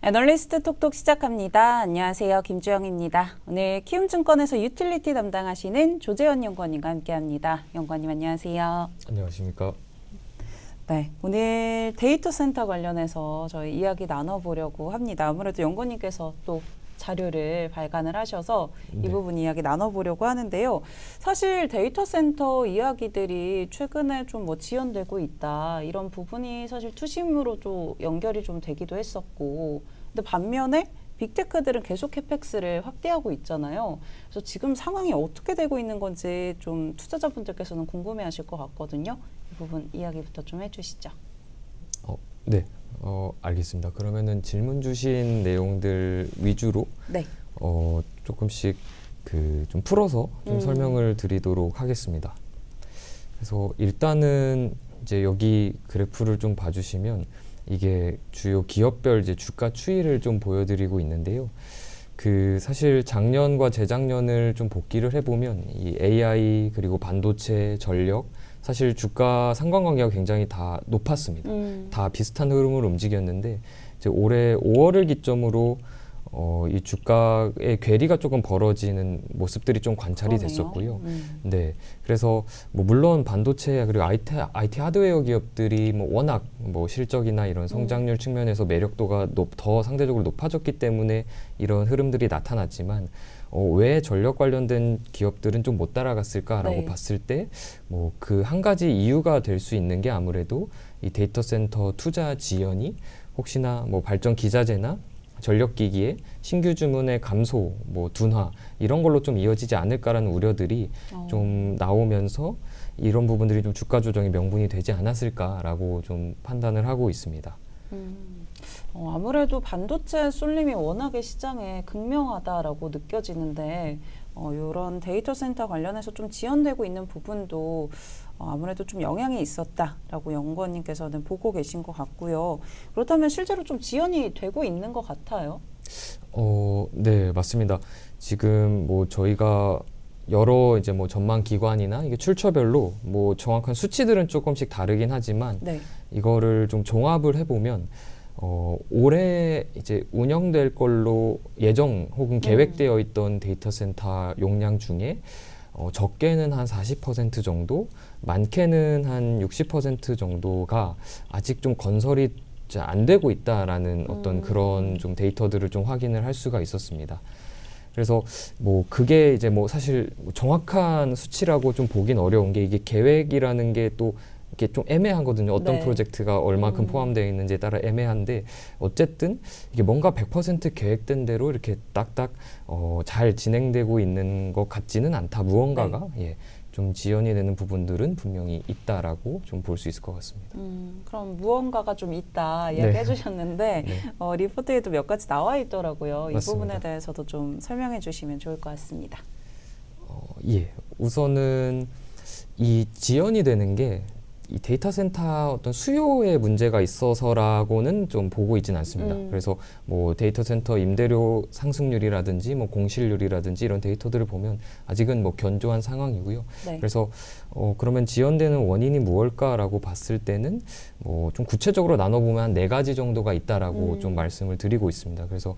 애널리스트 톡톡 시작합니다. 안녕하세요. 김주영입니다. 오늘 키움증권에서 유틸리티 담당하시는 조재현 연구원님과 함께합니다. 연구원님 안녕하세요. 안녕하십니까. 네, 오늘 데이터 센터 관련해서 저희 이야기 나눠보려고 합니다. 아무래도 연구원님께서 또 자료를 발간을 하셔서 이 부분 이야기 나눠보려고 하는데요. 사실 데이터 센터 이야기들이 최근에 좀 지연되고 있다. 이런 부분이 사실 투심으로 좀 연결이 좀 되기도 했었고, 근데 반면에 빅테크들은 계속 캐펙스를 확대하고 있잖아요. 그래서 지금 상황이 어떻게 되고 있는 건지 좀 투자자분들께서는 궁금해하실 것 같거든요. 이 부분 이야기부터 좀 해주시죠. 네, 알겠습니다. 그러면은 질문 주신 내용들 위주로 네. 조금씩 좀 풀어서 좀 설명을 드리도록 하겠습니다. 그래서 일단은 이제 여기 그래프를 좀 봐주시면 이게 주요 기업별 이제 주가 추이를 좀 보여드리고 있는데요. 사실 작년과 재작년을 좀 복기를 해보면 이 AI 그리고 반도체, 전력 사실 주가 상관관계가 굉장히 다 높았습니다. 다 비슷한 흐름을 움직였는데 이제 올해 5월을 기점으로 이 주가의 괴리가 조금 벌어지는 모습들이 좀 관찰이 그러네요. 됐었고요. 네, 그래서 물론 반도체 그리고 IT 하드웨어 기업들이 워낙 실적이나 이런 성장률 측면에서 매력도가 더 상대적으로 높아졌기 때문에 이런 흐름들이 나타났지만 왜 전력 관련된 기업들은 좀 못 따라갔을까라고 네. 봤을 때 그 한 가지 이유가 될 수 있는 게 아무래도 이 데이터 센터 투자 지연이 혹시나 발전 기자재나 전력기기의 신규 주문의 감소, 둔화 이런 걸로 좀 이어지지 않을까라는 우려들이 좀 나오면서 이런 부분들이 좀 주가 조정의 명분이 되지 않았을까라고 좀 판단을 하고 있습니다. 아무래도 반도체 쏠림이 워낙에 시장에 극명하다라고 느껴지는데 이런 데이터 센터 관련해서 좀 지연되고 있는 부분도 아무래도 좀 영향이 있었다라고 연구원님께서는 보고 계신 것 같고요. 그렇다면 실제로 좀 지연이 되고 있는 것 같아요. 네, 맞습니다. 지금 저희가 여러 이제 전망 기관이나 이게 출처별로 정확한 수치들은 조금씩 다르긴 하지만 네. 이거를 좀 종합을 해보면 올해 이제 운영될 걸로 예정 혹은 계획되어 있던 데이터 센터 용량 중에 적게는 한 40% 정도, 많게는 한 60% 정도가 아직 좀 건설이 안 되고 있다라는 어떤 그런 좀 데이터들을 좀 확인을 할 수가 있었습니다. 그래서 그게 이제 사실 정확한 수치라고 좀 보긴 어려운 게 이게 계획이라는 게 또 이게 좀 애매하거든요. 어떤 네. 프로젝트가 얼마큼 포함되어 있는지에 따라 애매한데 어쨌든 이게 뭔가 100% 계획된 대로 이렇게 딱딱 잘 진행되고 있는 것 같지는 않다. 무언가가 좀 지연이 되는 부분들은 분명히 있다라고 좀 볼 수 있을 것 같습니다. 그럼 무언가가 좀 있다 이야기해 주셨는데 리포트에도 몇 가지 나와 있더라고요. 이 맞습니다. 부분에 대해서도 좀 설명해 주시면 좋을 것 같습니다. 우선은 이 지연이 되는 게 이 데이터 센터 어떤 수요에 문제가 있어서라고는 좀 보고 있지는 않습니다. 그래서 데이터 센터 임대료 상승률이라든지 공실률이라든지 이런 데이터들을 보면 아직은 견조한 상황이고요. 네. 그래서 그러면 지연되는 원인이 무엇일까라고 봤을 때는 좀 구체적으로 나눠보면 한 4가지 정도가 있다라고 좀 말씀을 드리고 있습니다. 그래서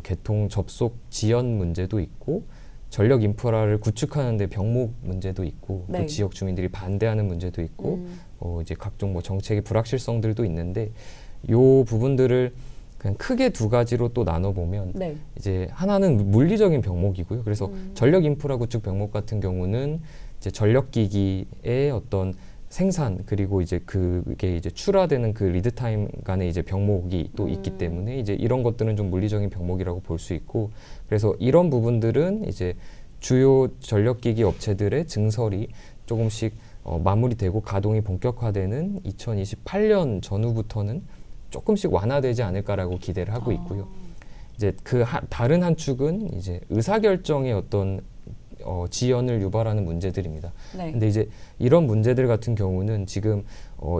개통 접속 지연 문제도 있고 전력 인프라를 구축하는 데 병목 문제도 있고 네. 또 지역 주민들이 반대하는 문제도 있고 이제 각종 정책의 불확실성들도 있는데 요 부분들을 그냥 크게 2가지로 또 나눠보면 이제 하나는 물리적인 병목이고요. 그래서 전력 인프라 구축 병목 같은 경우는 이제 전력기기의 어떤 생산 그리고 이제 그게 이제 출하되는 그 리드 타임 간의 이제 병목이 또 있기 때문에 이제 이런 것들은 좀 물리적인 병목이라고 볼 수 있고 그래서 이런 부분들은 이제 주요 전력기기 업체들의 증설이 조금씩 마무리되고 가동이 본격화되는 2028년 전후부터는 조금씩 완화되지 않을까라고 기대를 하고 있고요. 이제 다른 한 축은 이제 의사결정의 어떤 지연을 유발하는 문제들입니다. 근데 이제 이런 문제들 같은 경우는 지금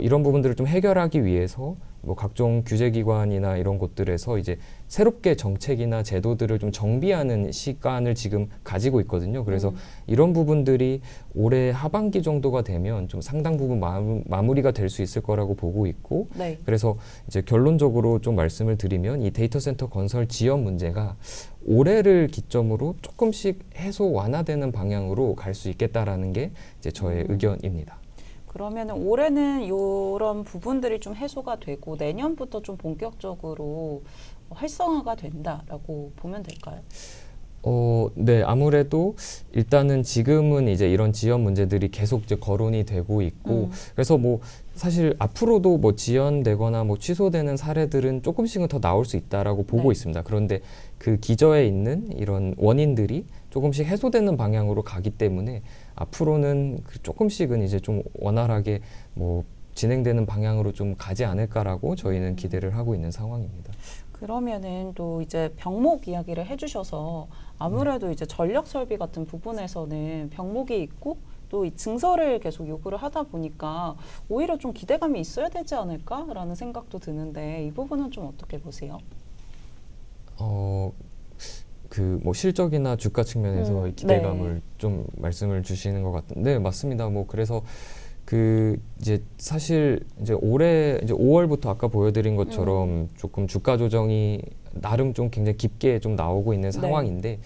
이런 부분들을 좀 해결하기 위해서 뭐 각종 규제기관이나 이런 곳들에서 이제 새롭게 정책이나 제도들을 좀 정비하는 시간을 지금 가지고 있거든요. 그래서 이런 부분들이 올해 하반기 정도가 되면 좀 상당 부분 마무리가 될 수 있을 거라고 보고 있고, 네. 그래서 이제 결론적으로 좀 말씀을 드리면 이 데이터 센터 건설 지연 문제가 올해를 기점으로 조금씩 해소 완화되는 방향으로 갈 수 있겠다라는 게 이제 저의 의견입니다. 그러면 올해는 이런 부분들이 좀 해소가 되고 내년부터 좀 본격적으로 활성화가 된다라고 보면 될까요? 네, 아무래도 일단은 지금은 이제 이런 지연 문제들이 계속 이제 거론이 되고 있고, 그래서 뭐 사실 앞으로도 뭐 지연되거나 뭐 취소되는 사례들은 조금씩은 더 나올 수 있다라고 보고 네. 있습니다. 그런데 그 기저에 있는 이런 원인들이 조금씩 해소되는 방향으로 가기 때문에 앞으로는 그 조금씩은 이제 좀 원활하게 뭐 진행되는 방향으로 좀 가지 않을까라고 저희는 기대를 하고 있는 상황입니다. 그러면은 또 이제 병목 이야기를 해주셔서 아무래도 이제 전력 설비 같은 부분에서는 병목이 있고 또 이 증설을 계속 요구를 하다 보니까 오히려 좀 기대감이 있어야 되지 않을까라는 생각도 드는데 이 부분은 좀 어떻게 보세요? 그 뭐 실적이나 주가 측면에서 기대감을 네. 좀 말씀을 주시는 것 같은데, 맞습니다. 뭐 그래서 그 이제 사실 이제 올해 이제 5월부터 아까 보여드린 것처럼 조금 주가 조정이 나름 좀 굉장히 깊게 좀 나오고 있는 상황인데,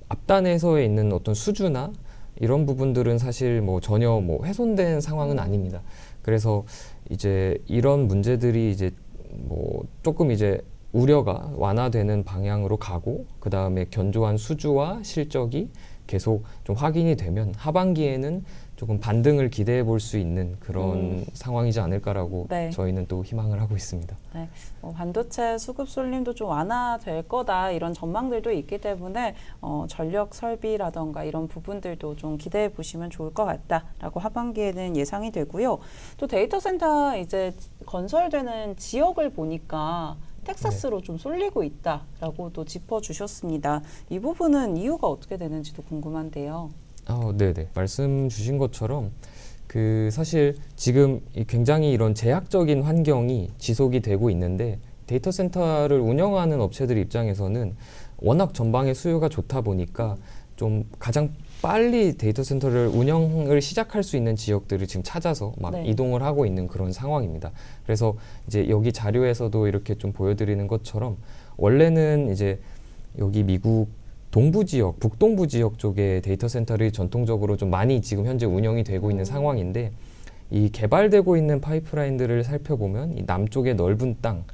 앞단에서 있는 어떤 수주나 이런 부분들은 사실 뭐 전혀 뭐 훼손된 상황은 아닙니다. 그래서 이제 이런 문제들이 이제 뭐 조금 이제 우려가 완화되는 방향으로 가고, 그 다음에 견조한 수주와 실적이 계속 좀 확인이 되면 하반기에는 조금 반등을 기대해 볼 수 있는 그런 상황이지 않을까라고 네. 저희는 또 희망을 하고 있습니다. 네, 반도체 수급 쏠림도 좀 완화될 거다 이런 전망들도 있기 때문에 전력 설비라던가 이런 부분들도 좀 기대해 보시면 좋을 것 같다라고 하반기에는 예상이 되고요. 또 데이터 센터 이제 건설되는 지역을 보니까 텍사스로 좀 쏠리고 있다라고 또 짚어주셨습니다. 이 부분은 이유가 어떻게 되는지도 궁금한데요. 네네. 말씀 주신 것처럼 그 사실 지금 굉장히 이런 제약적인 환경이 지속이 되고 있는데, 데이터 센터를 운영하는 업체들 입장에서는 워낙 전방의 수요가 좋다 보니까 좀 가장 빨리 데이터 센터를 운영을 시작할 수 있는 지역들을 지금 찾아서 막 네. 이동을 하고 있는 그런 상황입니다. 그래서 이제 여기 자료에서도 이렇게 좀 보여드리는 것처럼 원래는 이제 여기 미국 동부 지역, 북동부 지역 쪽에 데이터 센터를 전통적으로 좀 많이 지금 현재 운영이 되고 있는 상황인데, 이 개발되고 있는 파이프라인들을 살펴보면 이 남쪽의 넓은 땅,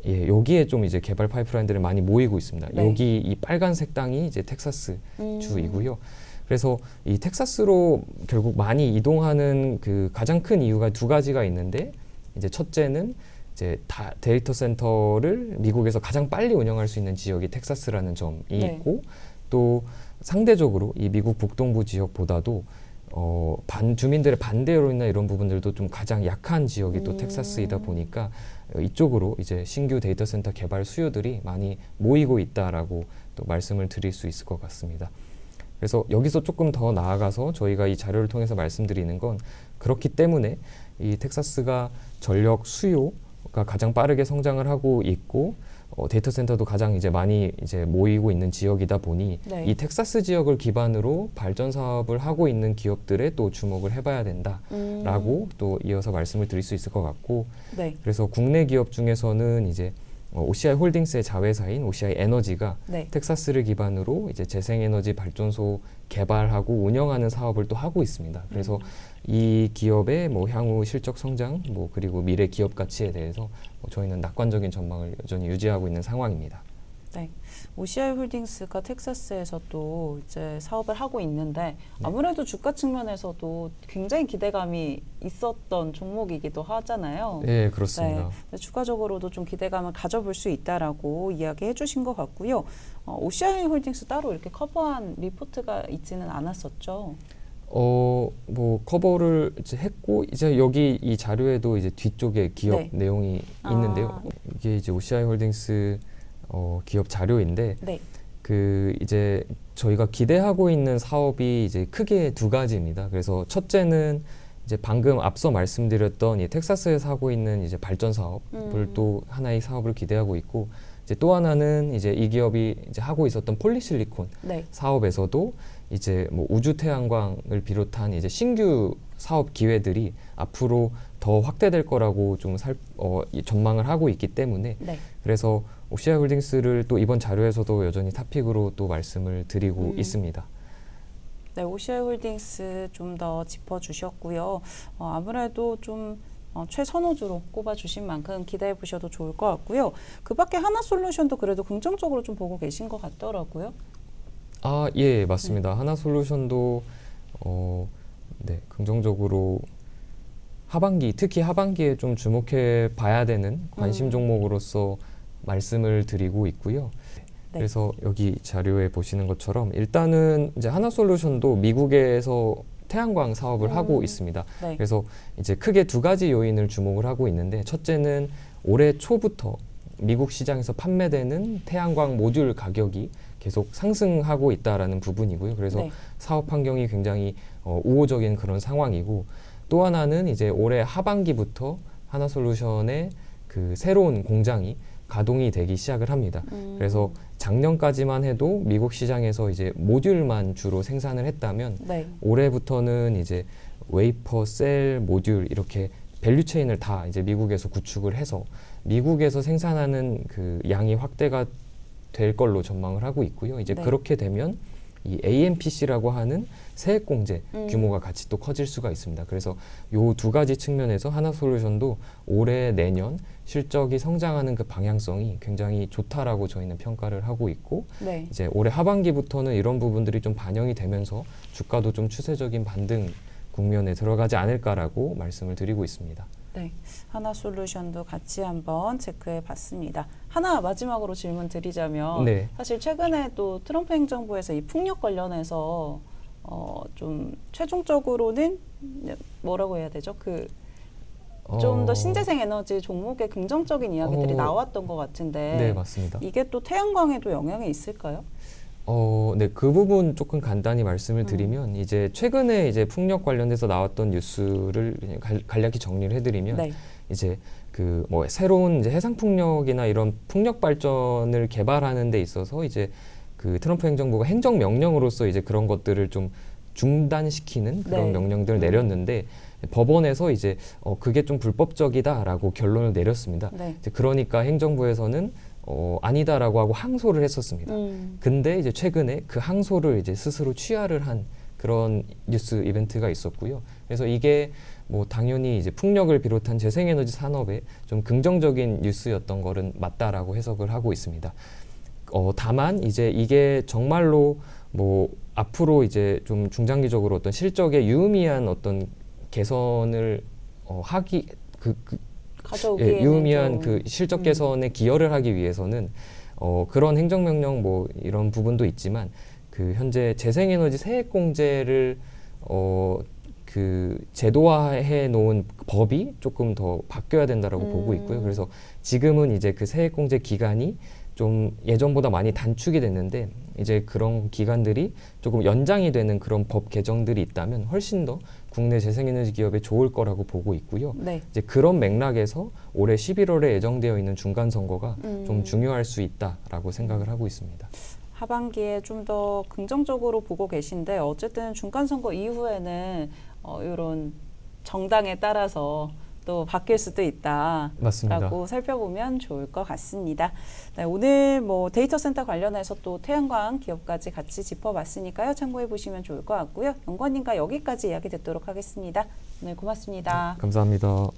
여기에 좀 이제 개발 파이프라인들이 많이 모이고 있습니다. 네. 여기 이 빨간색 땅이 이제 텍사스 주이고요. 그래서 이 텍사스로 결국 많이 이동하는 그 가장 큰 이유가 두 가지가 있는데, 이제 첫째는 이제 데이터 센터를 미국에서 가장 빨리 운영할 수 있는 지역이 텍사스라는 점이 있고, 또 상대적으로 이 미국 북동부 지역보다도 주민들의 반대로 인한 이런 부분들도 좀 가장 약한 지역이 또 텍사스이다 보니까 이쪽으로 이제 신규 데이터 센터 개발 수요들이 많이 모이고 있다라고 또 말씀을 드릴 수 있을 것 같습니다. 그래서 여기서 조금 더 나아가서 저희가 이 자료를 통해서 말씀드리는 건, 그렇기 때문에 이 텍사스가 전력 수요가 가장 빠르게 성장을 하고 있고 데이터 센터도 가장 이제 많이 이제 모이고 있는 지역이다 보니 네. 이 텍사스 지역을 기반으로 발전 사업을 하고 있는 기업들에 또 주목을 해봐야 된다라고 또 이어서 말씀을 드릴 수 있을 것 같고, 네. 그래서 국내 기업 중에서는 이제 OCI 홀딩스의 자회사인 OCI 에너지가 네. 텍사스를 기반으로 이제 재생에너지 발전소 개발하고 운영하는 사업을 또 하고 있습니다. 그래서 이 기업의 뭐 향후 실적 성장, 뭐 그리고 미래 기업 가치에 대해서 저희는 낙관적인 전망을 여전히 유지하고 있는 상황입니다. 네, OCI 홀딩스가 텍사스에서 또 이제 사업을 하고 있는데 아무래도 주가 측면에서도 굉장히 기대감이 있었던 종목이기도 하잖아요. 네, 그렇습니다. 네, 주가적으로도 좀 기대감을 가져볼 수 있다라고 이야기해 주신 것 같고요. OCI 홀딩스 따로 이렇게 커버한 리포트가 있지는 않았었죠. 뭐 커버를 이제 했고, 이제 여기 이 자료에도 이제 뒤쪽에 기업 네. 내용이 있는데요. 이게 이제 OCI 홀딩스 기업 자료인데, 네. 그 이제 저희가 기대하고 있는 사업이 이제 크게 두 가지입니다. 그래서 첫째는 이제 방금 앞서 말씀드렸던 이 텍사스에서 하고 있는 이제 발전 사업을 또 하나의 사업을 기대하고 있고, 이제 또 하나는 이제 이 기업이 이제 하고 있었던 폴리실리콘 네. 사업에서도 이제 뭐 우주 태양광을 비롯한 이제 신규 사업 기회들이 앞으로 더 확대될 거라고 좀 전망을 하고 있기 때문에 네. 그래서 OCI 홀딩스를 또 이번 자료에서도 여전히 탑픽으로 또 말씀을 드리고 있습니다. 네, OCI 홀딩스 좀 더 짚어주셨고요. 아무래도 좀 최선호주로 꼽아주신 만큼 기대해 보셔도 좋을 것 같고요. 그 밖에 하나솔루션도 그래도 긍정적으로 좀 보고 계신 것 같더라고요. 아, 예, 맞습니다. 하나솔루션도 네, 긍정적으로 특히 하반기에 좀 주목해 봐야 되는 관심 종목으로서 말씀을 드리고 있고요. 네. 그래서 여기 자료에 보시는 것처럼 일단은 이제 하나솔루션도 미국에서 태양광 사업을 하고 있습니다. 네. 그래서 이제 크게 두 가지 요인을 주목을 하고 있는데, 첫째는 올해 초부터 미국 시장에서 판매되는 태양광 모듈 가격이 계속 상승하고 있다라는 부분이고요. 그래서 네. 사업 환경이 굉장히 우호적인 그런 상황이고, 또 하나는 이제 올해 하반기부터 하나솔루션의 그 새로운 공장이 가동이 되기 시작을 합니다. 그래서 작년까지만 해도 미국 시장에서 이제 모듈만 주로 생산을 했다면 네. 올해부터는 이제 웨이퍼, 셀, 모듈 이렇게 밸류체인을 다 이제 미국에서 구축을 해서 미국에서 생산하는 그 양이 확대가 될 걸로 전망을 하고 있고요. 이제 네. 그렇게 되면 이 AMPC라고 하는 세액공제 규모가 같이 또 커질 수가 있습니다. 그래서 요 두 가지 측면에서 하나솔루션도 올해 내년 실적이 성장하는 그 방향성이 굉장히 좋다라고 저희는 평가를 하고 있고, 네. 이제 올해 하반기부터는 이런 부분들이 좀 반영이 되면서 주가도 좀 추세적인 반등 국면에 들어가지 않을까라고 말씀을 드리고 있습니다. 네, 하나솔루션도 같이 한번 체크해 봤습니다. 하나 마지막으로 질문 드리자면 네. 사실 최근에 또 트럼프 행정부에서 이 풍력 관련해서 좀 최종적으로는 뭐라고 해야 되죠? 좀 더 신재생 에너지 종목의 긍정적인 이야기들이 나왔던 것 같은데, 네, 맞습니다. 이게 또 태양광에도 영향이 있을까요? 네, 그 부분 조금 간단히 말씀을 드리면, 이제 최근에 이제 풍력 관련해서 나왔던 뉴스를 그냥 간략히 정리를 해드리면, 네. 이제 그 뭐 새로운 이제 해상 풍력이나 이런 풍력 발전을 개발하는 데 있어서 이제 그 트럼프 행정부가 행정 명령으로서 이제 그런 것들을 좀 중단시키는 그런 네. 명령들을 내렸는데, 법원에서 이제 그게 좀 불법적이다라고 결론을 내렸습니다. 네. 이제 그러니까 행정부에서는 아니다라고 하고 항소를 했었습니다. 근데 이제 최근에 그 항소를 이제 스스로 취하를 한 그런 뉴스 이벤트가 있었고요. 그래서 이게 뭐 당연히 이제 풍력을 비롯한 재생에너지 산업에 좀 긍정적인 뉴스였던 거는 맞다라고 해석을 하고 있습니다. 다만 이제 이게 정말로 뭐 앞으로 이제 좀 중장기적으로 어떤 실적에 유의미한 어떤 개선을 가져오기에는 유의미한 좀, 그 실적 개선에 기여를 하기 위해서는 그런 행정명령 뭐 이런 부분도 있지만, 그 현재 재생에너지 세액공제를 그 제도화해 놓은 법이 조금 더 바뀌어야 된다라고 보고 있고요. 그래서 지금은 이제 그 세액공제 기간이 좀 예전보다 많이 단축이 됐는데, 이제 그런 기간들이 조금 연장이 되는 그런 법 개정들이 있다면 훨씬 더 국내 재생에너지 기업에 좋을 거라고 보고 있고요. 네. 이제 그런 맥락에서 올해 11월에 예정되어 있는 중간 선거가 좀 중요할 수 있다라고 생각을 하고 있습니다. 하반기에 좀 더 긍정적으로 보고 계신데, 어쨌든 중간 선거 이후에는 이런 정당에 따라서 또 바뀔 수도 있다라고 맞습니다. 살펴보면 좋을 것 같습니다. 네, 오늘 뭐 데이터 센터 관련해서 또 태양광 기업까지 같이 짚어봤으니까요. 참고해 보시면 좋을 것 같고요. 연구원님과 여기까지 이야기 듣도록 하겠습니다. 오늘 고맙습니다. 감사합니다.